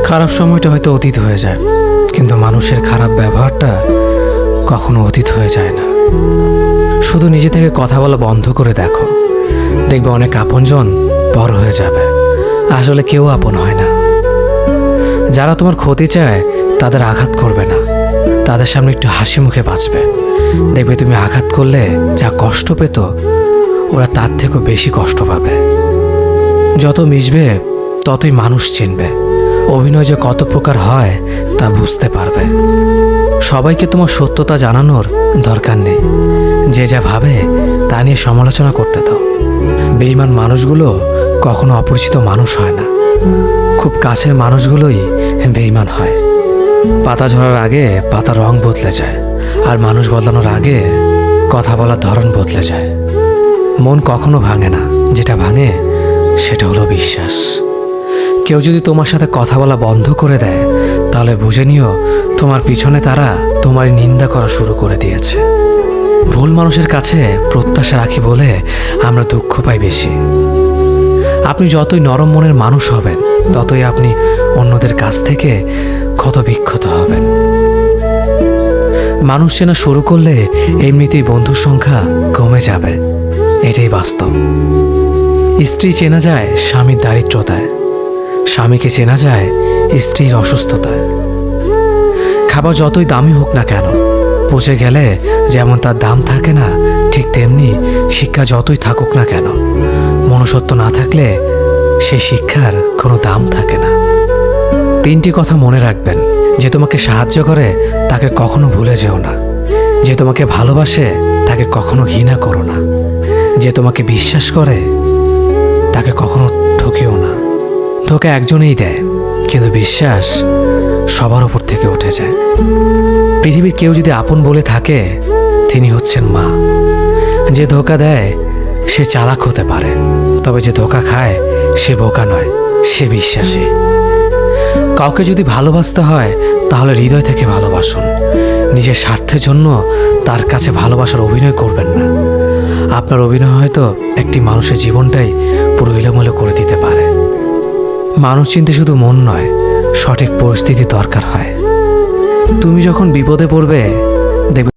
খারাপ সময়টা হয়তো অতীত হয়ে যায়, কিন্তু মানুষের খারাপ ব্যবহারটা কখনো অতীত হয়ে যায় না। শুধু নিজে থেকে কথা বলা বন্ধ করে দেখো, দেখবে অনেক আপনজন বড় হয়ে যাবে। আসলে কেউ আপন হয় না। যারা তোমার ক্ষতি চায় তাদের আঘাত করবে না, তাদের সামনে একটু হাসি মুখে বাঁচবে। দেখবে তুমি আঘাত করলে যা কষ্ট পেত, ওরা তার থেকেও বেশি কষ্ট পাবে। যত মিশবে ততই মানুষ চিনবে। অভিনয় যে কত প্রকার হয় তা বুঝতে পারবে। সবাইকে তোমার সত্যতা জানানোর দরকার নেই। যে যা ভাবে তা নিয়ে সমালোচনা করতে দাও। বেঈমান মানুষগুলো কখনো অপরিচিত মানুষ হয় না। খুব কাছের মানুষগুলোই বেঈমান হয়। পাতা ঝরার আগে পাতার রং বদলে যায়, আর মানুষ বদলানোর আগে কথা বলার ধরন বদলে যায়। মন কখনো ভাঙে না, যেটা ভাঙে সেটা হলো বিশ্বাস। কেউ যদি তোমার সাথে কথা বলা বন্ধ করে দেয়, তাহলে বুঝে নিও তোমার পিছনে তারা তোমার নিন্দা করা শুরু করে দিয়েছে। ভুল মানুষের কাছে প্রত্যাশা রাখি বলে আমরা দুঃখ পাই বেশি। আপনি যতই নরম মনের মানুষ হবেন, ততই আপনি অন্যদের কাছ থেকে ক্ষত বিক্ষত হবেন। মানুষ চেনা শুরু করলে এমনিতেই বন্ধুর সংখ্যা কমে যাবে, এটাই বাস্তব। স্ত্রী চেনা যায় স্বামীর দারিদ্রতায়, স্বামীকে চেনা যায় স্ত্রীর অসুস্থতায়। খাবার যতই দামি হোক না কেন, পচে গেলে যেমন তার দাম থাকে না, ঠিক তেমনি শিক্ষা যতই থাকুক না কেন, মনুষ্যত্ব না থাকলে সেই শিক্ষার কোনো দাম থাকে না। 3টি কথা মনে রাখবেন। যে তোমাকে সাহায্য করে তাকে কখনো ভুলে যেও না। যে তোমাকে ভালোবাসে তাকে কখনো ঘৃণা করো না। যে তোমাকে বিশ্বাস করে তাকে কখনো ঠকিও না। ধোঁকা একজনেই দেয়, কিন্তু বিশ্বাস সবার উপর থেকে উঠে যায়। পৃথিবীর কেউ যদি আপন বলে থাকে, তিনি হচ্ছেন মা। যে ধোঁকা দেয় সে চালাক হতে পারে, তবে যে ধোঁকা খায় সে বোকা নয়, সে বিশ্বাসী। কাউকে যদি ভালোবাসতে হয় তাহলে হৃদয় থেকে ভালোবাসুন। নিজের স্বার্থের জন্য তার কাছে ভালোবাসার অভিনয় করবেন না। আপনার অভিনয় হয়তো একটি মানুষের জীবনটাই পুরো এলোমেলো করে দিতে পারে। মানুষ চিনতে শুধু মন নয়, সঠিক পরিস্থিতি দরকার হয়। তুমি যখন বিপদে পড়বে, দেখবে